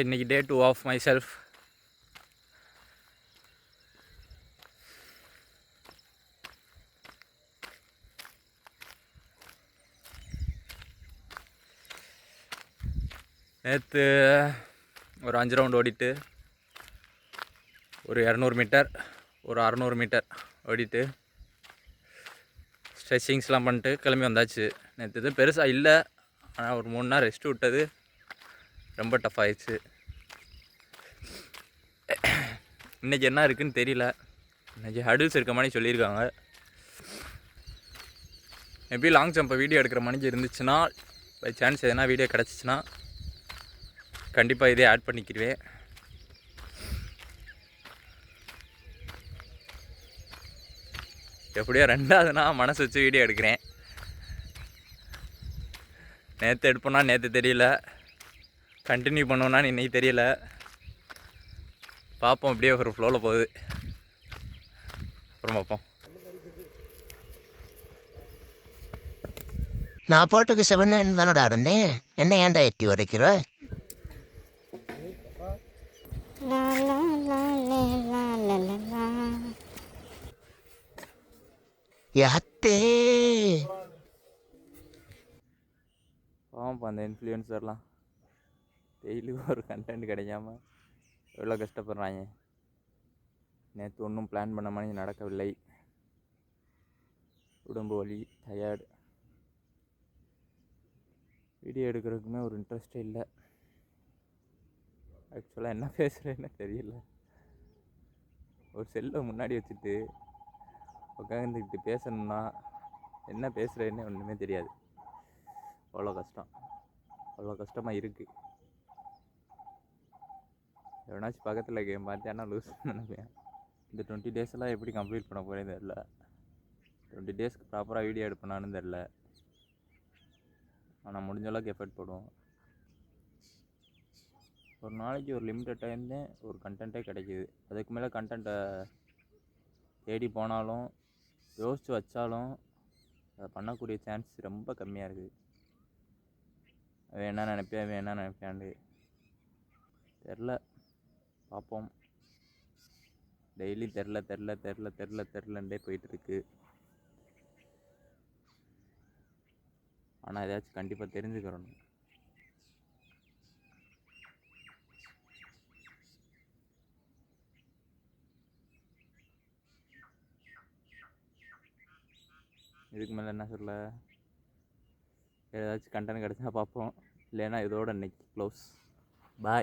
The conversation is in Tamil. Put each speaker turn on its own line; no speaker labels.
இன்னைக்கு டே 2 ஆஃப் மை செல்ஃப். நேற்று ஒரு 5 ரவுண்ட் ஓடிட்டு ஒரு 200 மீட்டர் ஒரு 600 மீட்டர் ஓடிட்டு ஸ்ட்ரெச்சிங்ஸ்லாம் பண்ணிட்டு கிளம்பி வந்தாச்சு. நேற்று இது பெருசாக இல்லை, ஆனால் ஒரு 3 நாள் ரெஸ்ட் விட்டது ரொம்ப டஃப் ஆயிடுச்சு. இன்றைக்கி என்ன இருக்குதுன்னு தெரியல. இன்றைக்கி ஹடில்ஸ் இருக்க மாதிரி சொல்லியிருக்காங்க. மேபி லாங் ஜம்பை வீடியோ எடுக்கிற மணிக்கு இருந்துச்சுன்னா, பை சான்ஸ் எதனா வீடியோ கிடச்சிச்சின்னா கண்டிப்பாக இதே ஆட் பண்ணிக்கிடுவேன். எப்படியோ 2வது மனசு வச்சு வீடியோ எடுக்கிறேன். நேற்று எடுப்போன்னா நேற்று தெரியல, கண்டினியூ பண்ணுவோன்னா இன்னைக்கு தெரியல. பார்ப்போம், அப்படியே ஒரு ஃப்ளோவில் போகுது. அப்புறம் பார்ப்போம்.
நான் போட்டுக்கு 7 தானடா இருந்தேன், என்ன ஏன்டா எட்டி உடைக்கிற? யாத்தே
ஆமாப்பா, அந்த இன்ஃப்ளூயன்சர்லாம் டெய்லி ஒரு கண்டென்ட் கிடைக்காம எவ்வளோ கஷ்டப்படுறாங்க. நேற்று ஒன்றும் பிளான் பண்ண மாதிரி நடக்கவில்லை. உடம்பு வலி, டயர்டு, வீடியோ எடுக்கிறதுக்குமே ஒரு இன்ட்ரெஸ்டே இல்லை. ஆக்சுவலாக என்ன பேசுகிறேன்னு தெரியல. ஒரு செல்லை முன்னாடி வச்சுட்டு உட்காந்துக்கிட்டு பேசணும்னா என்ன பேசுகிறேன்னு ஒன்றுமே தெரியாது. அவ்வளோ கஷ்டமாக இருக்குது. எவனாச்சும் பக்கத்தில் கேம் பார்த்தேன்னா லூஸ் நினைப்பேன். இந்த 20 டேஸ்லாம் எப்படி கம்ப்ளீட் பண்ண போகிறேன்னு தெரில. 20 டேஸ்க்கு ப்ராப்பராக வீடியோ எடுப்பேனான்னு தெரில. ஆனால் முடிஞ்ச அளவுக்கு எஃபர்ட் போடுவோம். ஒரு நாளைக்கு ஒரு லிமிட்டட் டைம் தான் ஒரு கண்டென்ட்டே கிடைக்கிது. அதுக்கு மேலே கண்டென்ட்டை தேடி போனாலும் யோசித்து வச்சாலும் அதை பண்ணக்கூடிய சான்ஸ் ரொம்ப கம்மியாக இருக்குது. அவன் என்ன நினைப்பான்னு தெரில. பார்ப்போம். டெய்லி தெரிலண்டே போயிட்டுருக்கு. ஆனால் ஏதாச்சும் கண்டிப்பாக தெரிஞ்சுக்கிறணும். இதுக்கு மேலே என்ன சொல்ல, ஏதாச்சும் கண்டென்ட் கிடச்சா பார்ப்போம். இல்லைன்னா இதோட இன்னைக்கு க்ளோஸ். பாய்.